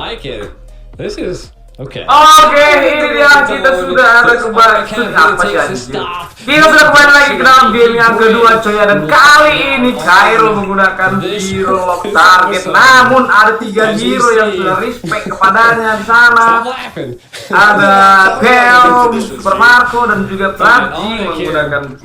like it. This is okay. Oke, ini dia kita sudah ada kembali. Apa sih anjir? Kita sudah kembali lagi ke dalam game yang kedua coy, dan kali ini Cairo menggunakan hero lock target. Namun ada 3 hero yang sudah respect kepadanya di sana. Ada Kel, Super Marco, dan juga Praji menggunakan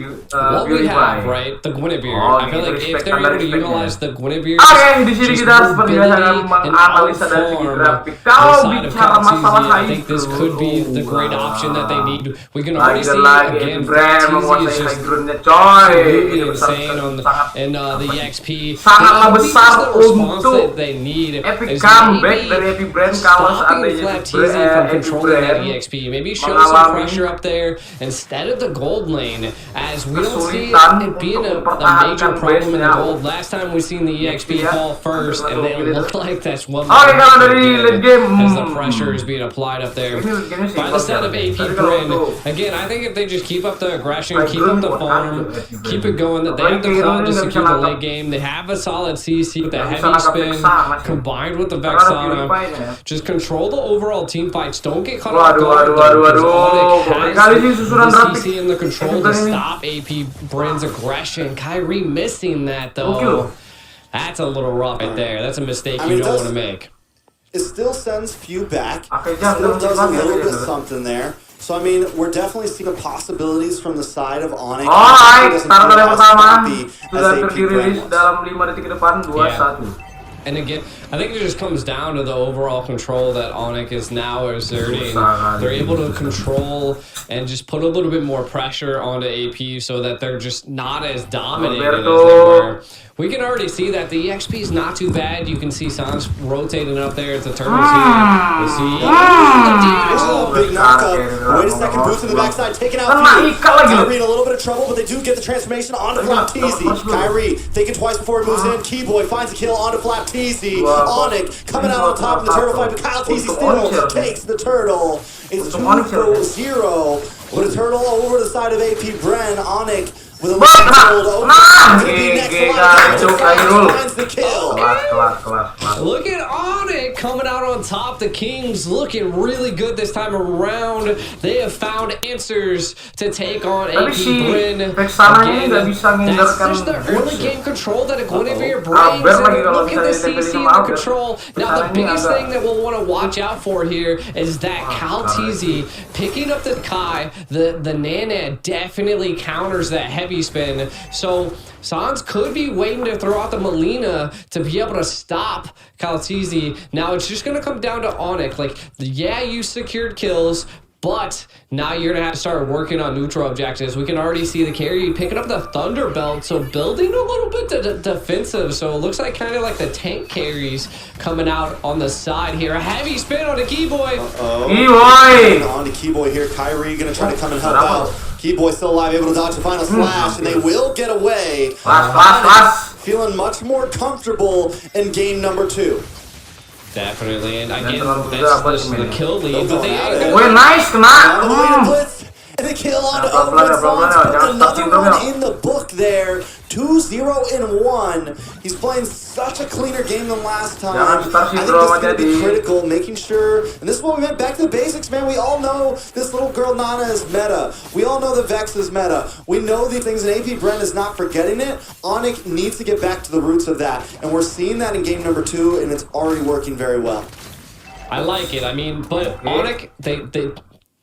Purify. The Guinevere. I feel like if they're able to utilize the Guinevere. Oke, di sini kita seperti biasa akan menganalisa dari segi grafik. Kalau bicara masalah I think this could be the great option that they need. We can already see again BREN is just absolutely insane on the EXP. Sangatlah besar untuk they need epic comeback dari BREN kalau seandainya from controlling that EXP. Maybe show some pressure up there instead of the gold lane, as we don't see it being a major problem in the gold. Last time we seen the EXP fall first, and they look like that's one kalau dari late game as the pressure is being applied up there by the side of AP BREN. Again, I think if they just keep up the aggression, keep up the farm, keep it going, that they have the cloud to secure the late game. They have a solid CC with the heavy spin combined with the Vexana. Just control the overall team fights. Don't get caught off guard. Onic has the CC and the control to stop AP BREN's aggression. Kairi missing that though. That's a little rough right there. That's a mistake you don't want to make. It still sends few back, still does a little bit something there. So, I mean, we're definitely seeing the possibilities from the side of Onic. Alright, starter yang pertama sudah terdirilis dalam 5 detik ke depan, 2-1. And again, I think it just comes down to the overall control that Onic is now exerting. They're able to control and just put a little bit more pressure onto AP so that they're just not as dominated as they were. We can already see that the EXP is not too bad. You can see Sans rotating up there. It's a turtles here. We'll see. Big knockup. Wait a second, boost in the backside, taking out Kairi in a little bit of trouble, but they do get the transformation onto Flapteezy. Kairi thinking twice before he moves in. Keyboy finds a kill onto Flapteezy. Onic coming out on top in the turtle fight, but Kyle Teasy still takes the turtle. It's 2-0. With a turtle over the side of AP BREN. Onic with a little finds the kill. Look at Onic coming out on top. The Kings looking really good this time around. They have found answers to take on AP BREN. Again, that's just the early game control that a Guinevere brings. Look at the CC and the control. Now, the biggest thing that we'll want to watch out for here is that Kalteezy picking up the Kai. The Nana definitely counters that heavy spin. So Sans could be waiting to throw out the Melina to be able to stop Kalteezy. Now it's just going to come down to Onic. Like, yeah, you secured kills, but now you're going to have to start working on neutral objectives. We can already see the carry picking up the Thunder Belt, so building a little bit defensive. So it looks like kind of like the tank carries coming out on the side here. A heavy spin on the Keyboy. Keyboy! On the Keyboy here. Kairi going to try to come and help out. Keyboy still alive, able to dodge the final slash, and they will get away. Feeling much more comfortable in game number 2. Definitely, and again, that's the kill lead, but they ain't gonna... nice, blitz, and the kill on another one in the book there. 2-0-1. He's playing such a cleaner game than last time. I think this is going to be critical, making sure, and this is what we meant, back to the basics, man. We all know this little girl Nana is meta. We all know the Vex is meta. We know these things, and AP BREN is not forgetting it. Onic needs to get back to the roots of that, and we're seeing that in game number 2, and it's already working very well. I like it. I mean, but Onic, they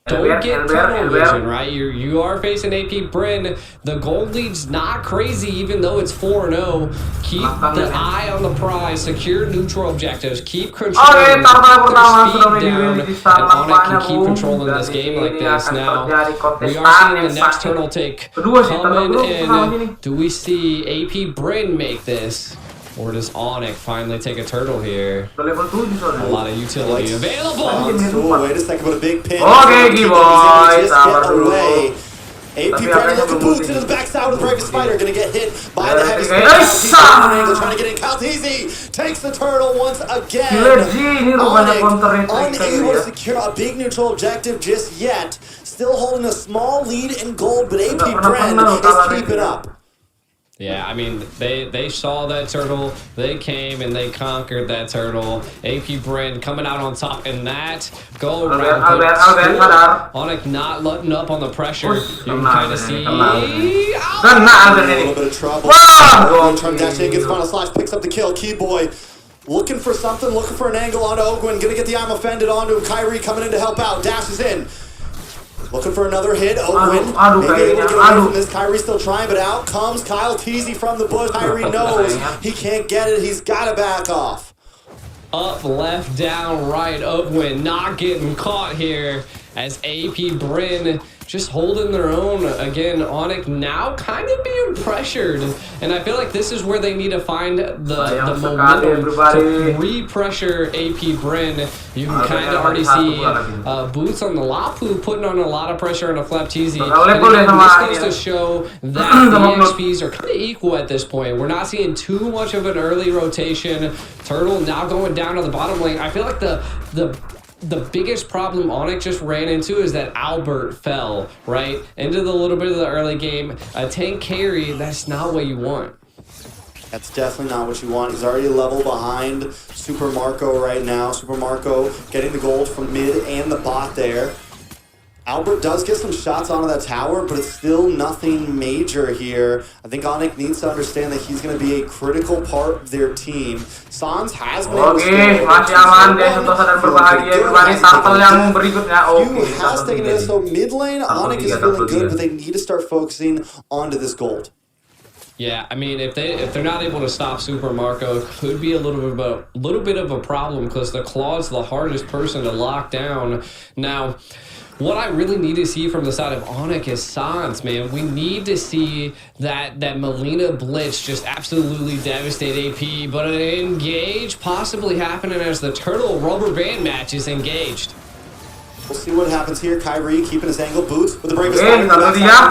don't get tunnel vision, right? You are facing AP BREN. The gold lead's not crazy, even though it's 4-0. Keep the eye on the prize. Secure neutral objectives. Keep controlling. Put speed down, and Onic can keep controlling this game like this. Now, we are seeing the next turtle take coming in. Do we see AP BREN make this? Or does Onic finally take a turtle here? A lot of utility available. Wait a second, but a big pin. Okay, Keyboy. AP BREN looking boots into the backside with the Breaker Spider. Gonna get hit by the heavy spider. Trying to get in. Kalteezy takes the turtle once again. Unable to secure a big neutral objective just yet. Still holding a small lead in gold, but AP BREN is keeping up. Yeah, I mean, they saw that turtle, they came and they conquered that turtle. AP BREN coming out on top in that go around. Onic not letting up on the pressure. You can kind of see. A little bit of trouble. Trying to dash in, gets final slash, picks up the kill. Keyboy looking for something, looking for an angle onto Ogwin. Gonna get the I'm offended onto him. Kairi coming in to help out. Dashes in. Looking for another hit. Ogwin maybe able to get away from this. Kairi still trying, but out comes Kyle Teasy from the bush. Kairi knows he can't get it. He's got to back off. Up, left, down, right. Ogwin not getting caught here as AP BREN just holding their own. Again, Onic now kind of being pressured. And I feel like this is where they need to find the momentum to re-pressure AP BREN. You can kind of already see Boots on the Lapu putting on a lot of pressure on a Flapteasy. And again, this goes to show that the XPs are kind of equal at this point. We're not seeing too much of an early rotation. Turtle now going down to the bottom lane. I feel like the biggest problem Onic just ran into is that Albert fell, right? Into the little bit of the early game. A tank carry, that's not what you want. That's definitely not what you want. He's already a level behind Super Marco right now. Super Marco getting the gold from mid and the bot there. Albert does get some shots onto that tower, but it's still nothing major here. I think Onic needs to understand that he's going to be a critical part of their team. Sans has been able to masih aman deh, sentosa dan berbahagia kembali sample yang berikutnya. Has taken it, so mid lane, Onic is feeling good, but they need to start focusing onto this gold. Yeah, I mean, if they're not able to stop Super Marco, it could be a little bit of a problem because the Claw's the hardest person to lock down. Now, what I really need to see from the side of Onic is Sans, man. We need to see that Melina Blitz just absolutely devastate AP, but an engage possibly happening as the Turtle rubber band match is engaged. We'll see what happens here. Kairi keeping his angle. Boots with the break of a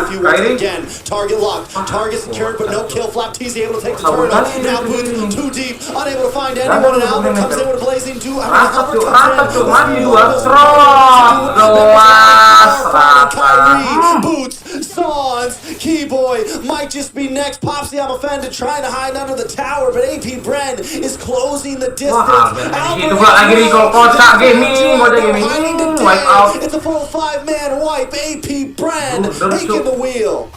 few once again. Target locked. Target secured, but no kill. Flapteasy able to take the turret off. Now Boots too deep. Unable to find anyone. And Albert comes in with a blazing two. Albert comes in. Kairi, Boots, Sans, Keyboy might just be next. Popsy, I'm offended, trying to hide under the tower, but AP BREN is closing the distance. It's a full 5-man wipe. AP BREN taking the wheel.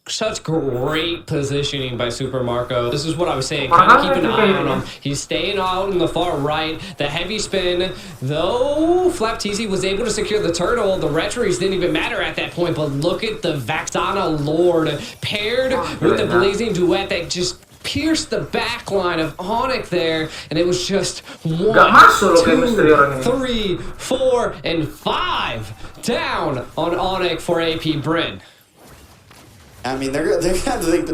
Such great positioning by Super Marco. This is what I was saying. Kind of keep an eye on him. He's staying out in the far right. The heavy spin, though Flapteasy was able to secure the turtle. The retries didn't even matter at that point. But look at the Vaxana Lord paired with the blazing duet that just pierced the back line of Onic there, and it was just 1, 2, 3, 4, and 5 down on Onic for AP BREN. I mean, they're gonna think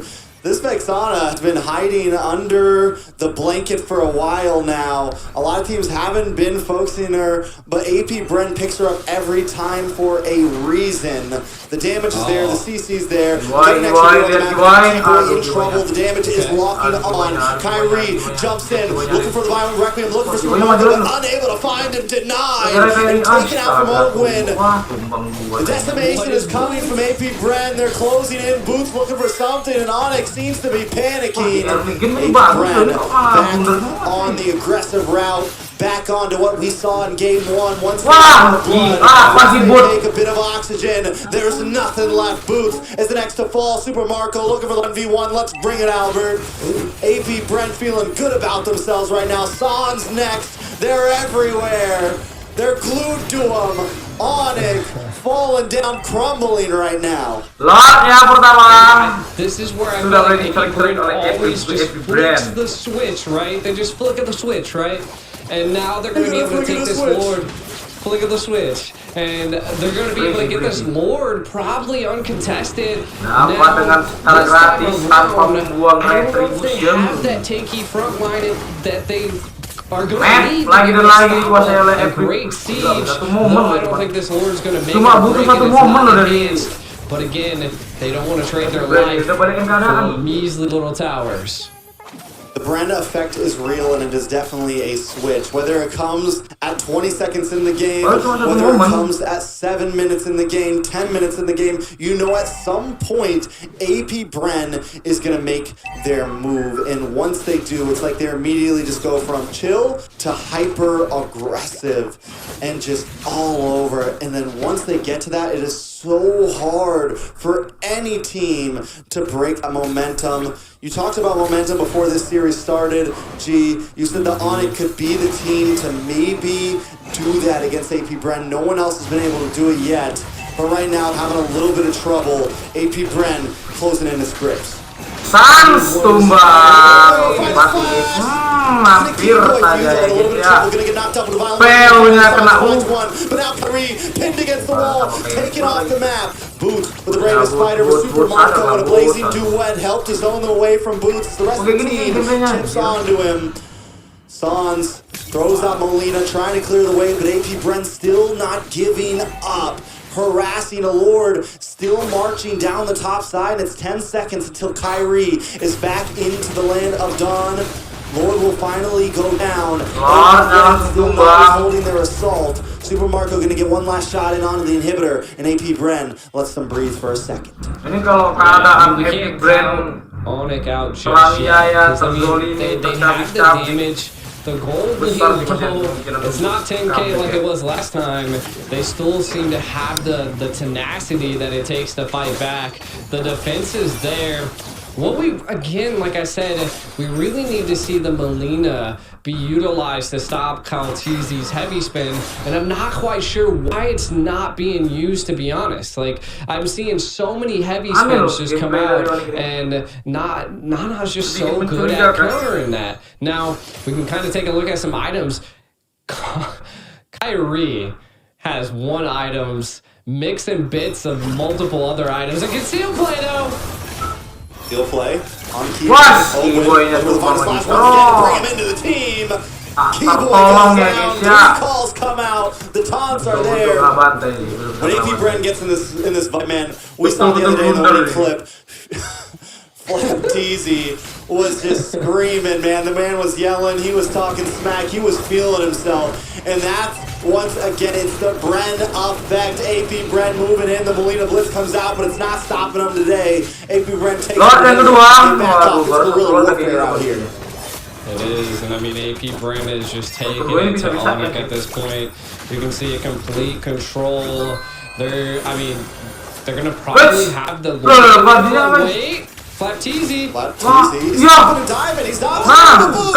this Vexana has been hiding under the blanket for a while now. A lot of teams haven't been focusing her, but AP BREN picks her up every time for a reason. The damage is there, the CC's there. Getting in trouble. The damage is locking on. Kairi jumps in, looking for the Violent Requiem, looking for Super Marco, but unable to find him, denied, and taken out from Ogwin. The decimation is coming from AP BREN. They're closing in. Boots looking for something, and Onic seems to be panicking. AP BREN back on the aggressive route. Back on to what we saw in game 1. Once they take a bit of oxygen, there's nothing left. Boots is the next to fall. Super Marco looking for the 1v1. Let's bring it, Albert. AP BREN feeling good about themselves right now. Sans next. They're everywhere. They're glued to him. Onic falling down, crumbling right now. This is where I feel like AP BREN always just flicks the switch, right? They just flick at the switch, right? And now they're going to be able to take this Lord, flick of the switch, and they're going to be able to get this Lord probably uncontested. Now, this time around, I don't know if they have that tanky front line that they are going to need a great siege. No, I don't think this Lord's going to make it. But again, they don't want to trade their life for measly little towers. The BREN effect is real, and it is definitely a switch. Whether it comes at 20 seconds in the game, whether it comes at 7 minutes in the game, 10 minutes in the game, you know at some point AP BREN is going to make their move. And once they do, it's like they immediately just go from chill to hyper aggressive and just all over. And then once they get to that, it is so hard for any team to break a momentum. You talked about momentum before this series started, G. You said that Onic could be the team to maybe do that against AP BREN. No one else has been able to do it yet. But right now, having a little bit of trouble. AP BREN closing in his grips. Sans tumbang. Hampir saja ya guys ya. Failnya kena But now Kairi pinned against the wall, taken off the map. Boots with the bravest fighter with Super Marco and a blazing duet helped to zone them away from Boots. The rest of the team chips onto him. Sans throws out Molina, trying to clear the way, but AP BREN still not giving up. Harassing a Lord, still marching down the top side. It's 10 seconds until Kairi is back into the land of Dawn. Lord will finally go down. Still holding their assault. Super Marco gonna get one last shot in onto the inhibitor, and AP BREN lets them breathe for a second. Ini kalau keadaan AP BREN Onic out just yet. I mean, they have the damage. The goal being low, it's not 10k like it was last time. They still seem to have the tenacity that it takes to fight back. The defense is there. What we, again, like I said, we really need to see the Molina be utilized to stop Kaltizi's heavy spin, and I'm not quite sure why it's not being used, to be honest. Like, I'm seeing so many heavy spins just come out, and Nana's just so good at countering that. Now, we can kind of take a look at some items. Kairi has one items, mixing bits of multiple other items. I can see him play, though. He'll play on key. Bring him into the team. Keyboy goes down. Three calls come out. The taunts are there. When AP BREN gets in this fight, man, we saw the other day in the winning clip. FLAPTZ was just screaming, man. The man was yelling. He was talking smack. He was feeling himself. And that's, once again, it's the BREN effect. AP BREN moving in. The Molina Blitz comes out, but it's not stopping him today. AP BREN takes warfare out here. It is, and I mean, AP BREN is just taking it to Onic at this point. You can see a complete control. They're gonna probably have the wait. FLAPTZ. He's not gonna dive it. He's not gonna move.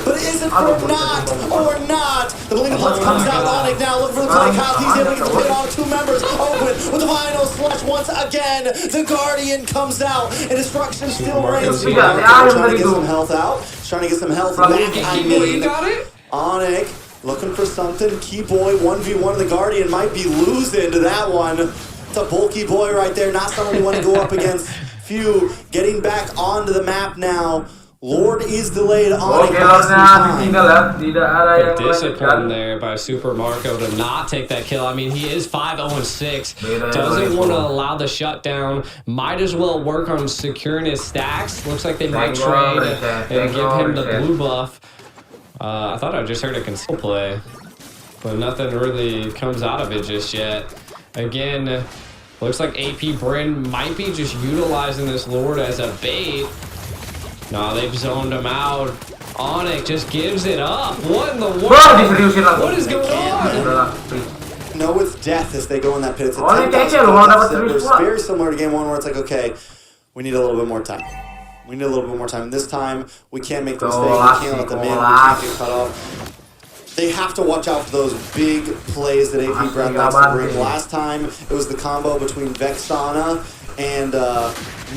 But is it for not? The Molina Blitz comes out. Onic now looking for the play. He's able to get the pin on two members. Open with the final slash once again. The Guardian comes out, and destruction still reigns. Trying to get some health out. Trying to get some health back. I mean, Onic looking for something. Keyboy 1v1. The Guardian might be losing to that one. It's a bulky boy right there, not someone you want to go up against. Few getting back onto the map now. Lord is delayed on the discipline there by Super Marco to not take that kill. I mean, he is 5-0-6. Doesn't want to allow the shutdown. Might as well work on securing his stacks. Looks like they might trade and give him the blue buff. I thought I just heard a conceal play, but nothing really comes out of it just yet. Again, looks like AP BREN might be just utilizing this Lord as a bait. No, they've zoned him out. Onic just gives it up. What in the world? What is going on? No, it's death as they go in that pit. It's a 10,000 very similar to game one where it's like, okay, we need a little bit more time. We need a little bit more time. This time, we can't make the mistake. We can't let them in. We can't get cut off. They have to watch out for those big plays that AP BREN likes to bring. Last time, it was the combo between Vexana and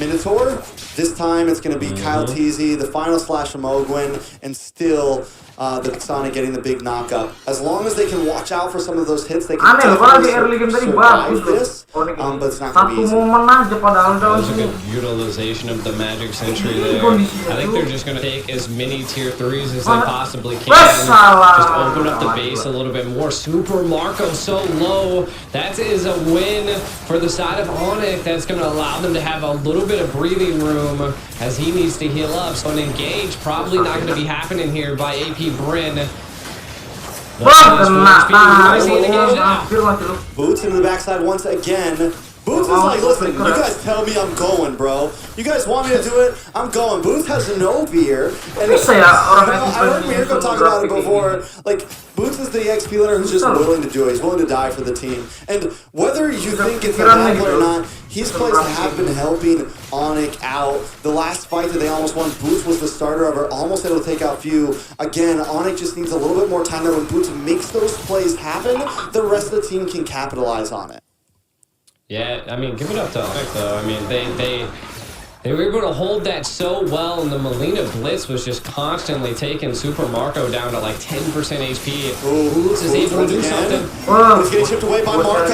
Minotaur. This time, it's going to be Kaltizi, the final slash from Ogwin, and still the Vexana getting the big knockup. As long as they can watch out for some of those hits, they can definitely survive this. But it's not going to be easy. That was a good utilization of the Magic Sentry there. I think they're just going to take as many tier 3s as they possibly can. Just open up the base a little bit more. Super Marco so low. That is a win for the side of Onic. That's going to allow them to have a little bit of breathing room. room as he needs to heal up. So an engage probably not going to be happening here by AP BREN. Boots into the backside once again. Boots is like, listen, you guys tell me I'm going, bro. You guys want me to do it? I'm going. Boots has no beer. And I heard Mirko talk about it before. Like, Boots is the XP leader who's just willing to do it. He's willing to die for the team. And whether you think it's a bad play or not, his plays have been helping Onic out. The last fight that they almost won, Boots was the starter of her, almost able to take out Few. Again, Onic just needs a little bit more time there. When Boots makes those plays happen, the rest of the team can capitalize on it. Yeah, I mean, give it up to Onic, though. I mean, they were able to hold that so well, and the Molina Blitz was just constantly taking Super Marco down to like 10% HP. Boots is able to do something. He's getting chipped away by Marco.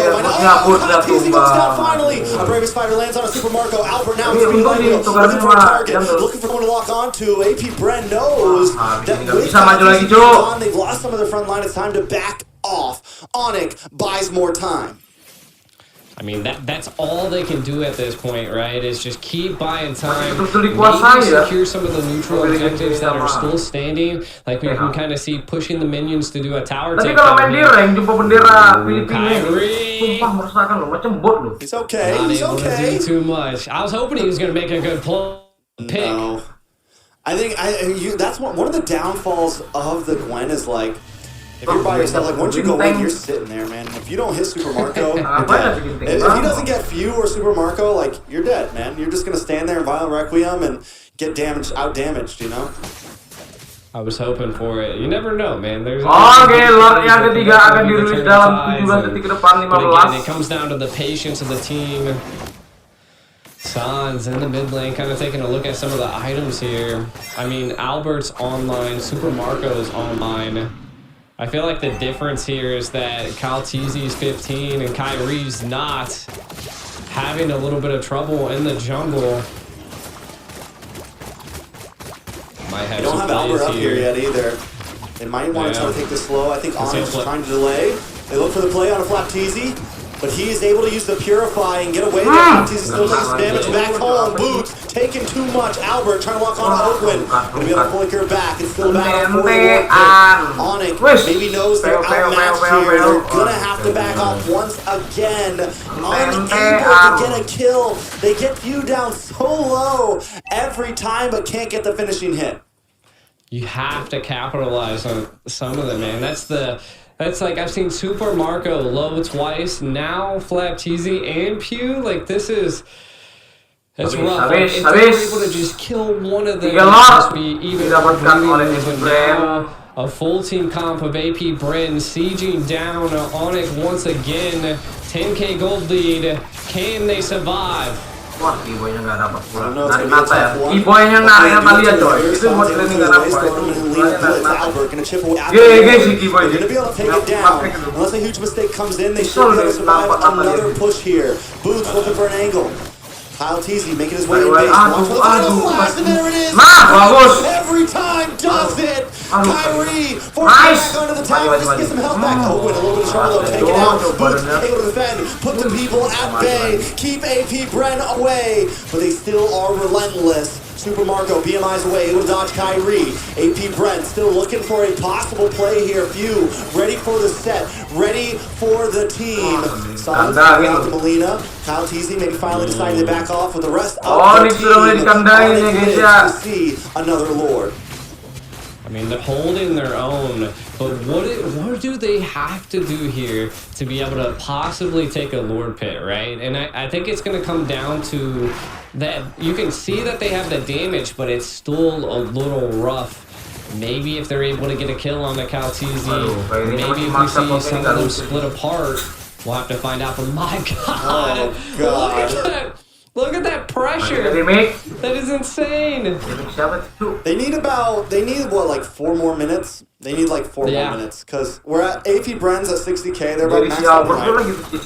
Easy goes down finally. A Bravest Fighter lands on a Super Marco. Albert now is looking for a target, looking for one to lock onto. AP BREN knows that with gone, they've lost some of their front line. It's time to back off. Onic buys more time. I mean, that's all they can do at this point, right? Is just keep buying time, maybe secure some of the neutral objectives that are still standing. Like we can kind of see pushing the minions to do a tower takedown. He's okay. He's okay. To do too much. I was hoping he was going to make a good pick. No. I think that's one of the downfalls of the Gwen is like, if you're by yourself, like once you go in, you're sitting there, man. If you don't hit Super Marco, you're dead. If he doesn't get Few or Super Marco, like you're dead, man. You're just gonna stand there in Violent Requiem and get out damaged, you know. I was hoping for it. You never know, man. There's yang ketiga akan dirilis dalam 17 detik ke depan 15. But again, it comes down to the patience of the team. Sans in the mid lane, kind of taking a look at some of the items here. I mean, Albert's online, Super Marco's online. I feel like the difference here is that Kyle Teasy's 15 and Kairi's not, having a little bit of trouble in the jungle. Might have don't some have Albert up here here yet either. They might want to try to take this slow. I think Onic's trying to delay. They look for the play on a Flap Teasy, but he is able to use the Purify and get away there. Teasy still takes some damage back home. Boots taking too much. Albert trying to lock on Oakland. Gonna be able to flicker back. It's still back on 4 Onic maybe knows they're outmatched here. They're gonna have to back off once again. Unable to get a kill. They get you down so low every time, but can't get the finishing hit. You have to capitalize on some of them, man. That's like, I've seen Super Marco low twice, now Flap Teasy and Pew. Like, this is... It's rough. Like, if they're able to just kill one of them, it must be even now. A full team comp of AP BREN sieging down Onic once again. 10k gold lead. Can they survive? Wah, keyboardnya nggak dapat pula. Narik nata ya. Keyboardnya narik nata lihat coy. Itu buat training nggak dapat. GG si keyboard. Unless a huge mistake comes in, they should be able to survive another push here. Boots looking for an angle. Kyle Teasy making his way in base. And there it is. Every time does it. Kairi forcing back onto the tower. Just get some health back. Oh, with a little bit of trouble though. Take it out. Boots able to defend. Put the people at bay. Keep AP BREN away. But they still are relentless. Super Marco, BMI's away, able to dodge Kairi. AP BREN still looking for a possible play here. Few, ready for the set, ready for the team. Sans out to Molina. Kyle Teasy maybe finally deciding to back off with the rest of the team. To see another Lord. I mean, they're holding their own, but what do they have to do here to be able to possibly take a Lord pit, right? And I think it's going to come down to that. You can see that they have the damage, but it's still a little rough. Maybe if they're able to get a kill on the Kyle Teasy, maybe if we see some of them split apart, we'll have to find out. But my God, oh, God. Look at that. Look at that pressure. That is insane. They need what, like 4 more minutes? They need like 4 more minutes. Because we're at AP BREN's at 60k. They're about max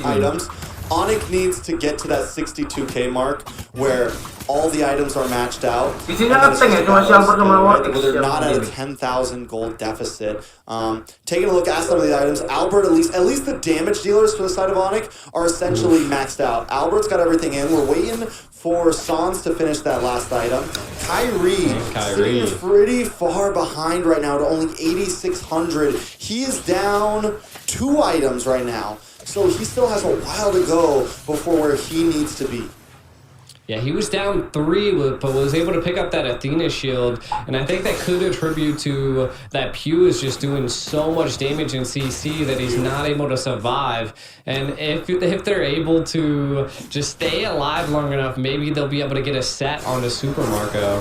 items. Onic needs to get to that 62k mark where all the items are matched out. Isinya ngeteng ya, cuma si Albert sama World X. They're not at a 10,000 gold deficit. Taking a look at some of the items, Albert, at least the damage dealers for the side of Onic are essentially maxed out. Albert's got everything in. We're waiting for Sans to finish that last item. Kairi sitting pretty far behind right now to only 8,600. He is down 2 items right now, so he still has a while to go before where he needs to be. Yeah, he was down 3, but was able to pick up that Athena shield, and I think that could attribute to that Pew is just doing so much damage in CC that he's not able to survive. And if they're able to just stay alive long enough, maybe they'll be able to get a set on the Super Marco.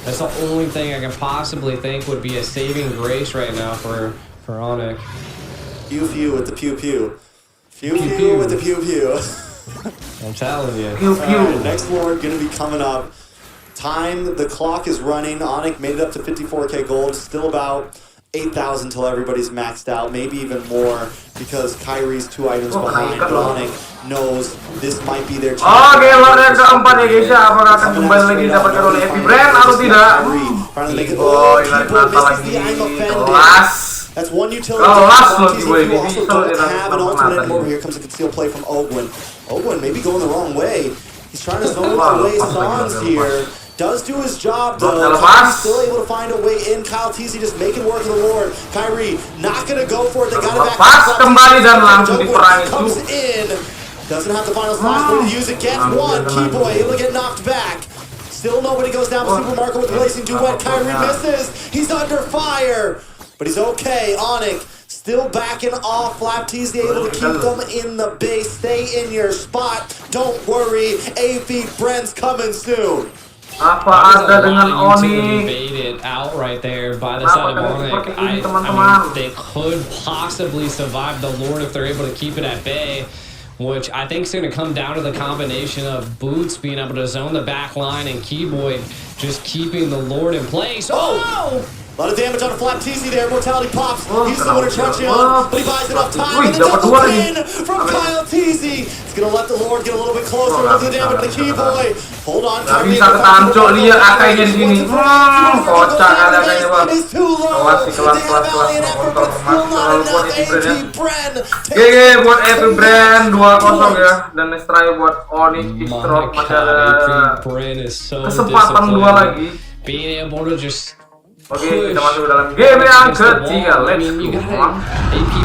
That's the only thing I can possibly think would be a saving grace right now for Onic. Pew with the pew pew. Pew with the pew pew. I'm telling you. Right, next Lord gonna be coming up. Time, the clock is running. Onic made it up to 54k gold. Still about 8,000 till everybody's maxed out. Maybe even more because Kairi's 2 items behind. Onic knows this might be their chance. Oke, Lord yang keempat ya guys ya. Apakah akan kembali lagi didapatkan oleh BREN atau tidak? That's one utility. You also don't have an ultimate anymore. Here comes a concealed play from Ogwin. Ogwin maybe going the wrong way. He's trying to zone away Sans here. Does do his job though. Kyrie's still able to find a way in. Kyle Teasy just making work of the Lord. Kairi not gonna go for it. They got it back. Kembali dan langsung diperangi comes in. Doesn't have the final slash for to use it. Gets one. Keyboy able to get knocked back. Still nobody goes down. Super Marco with Blazing Duet. Kairi misses. He's under fire. But he's okay. Onic still backing off. Flap Teasy able to keep them in the base. Stay in your spot. Don't worry. AV Bren's coming soon. Apa ada dengan Onic? Baited out right there by the side of Onic. I mean, they could possibly survive the Lord if they're able to keep it at bay, which I think is going to come down to the combination of Boots being able to zone the back line and Keyboy just keeping the Lord in place. Oh! A lot of damage on a Flap Teasy there. Mortality pops. He's the winner touching on, but he buys enough time. And the double win from Kyle Teasy. He's going to let the Lord get a little bit closer with the damage to Keyboy. Hold on, Kyrie. Bisa ketancok lihat akainya di sini. Kocak ada akainya, Bang. Awas sih kelas motor buat BREN. GG buat BREN 2-0 ya. Dan next try buat Onic Istrock masih ada kesempatan 2 lagi. Being able to just Oke, kita masuk ke dalam game yang ketiga. Let's go.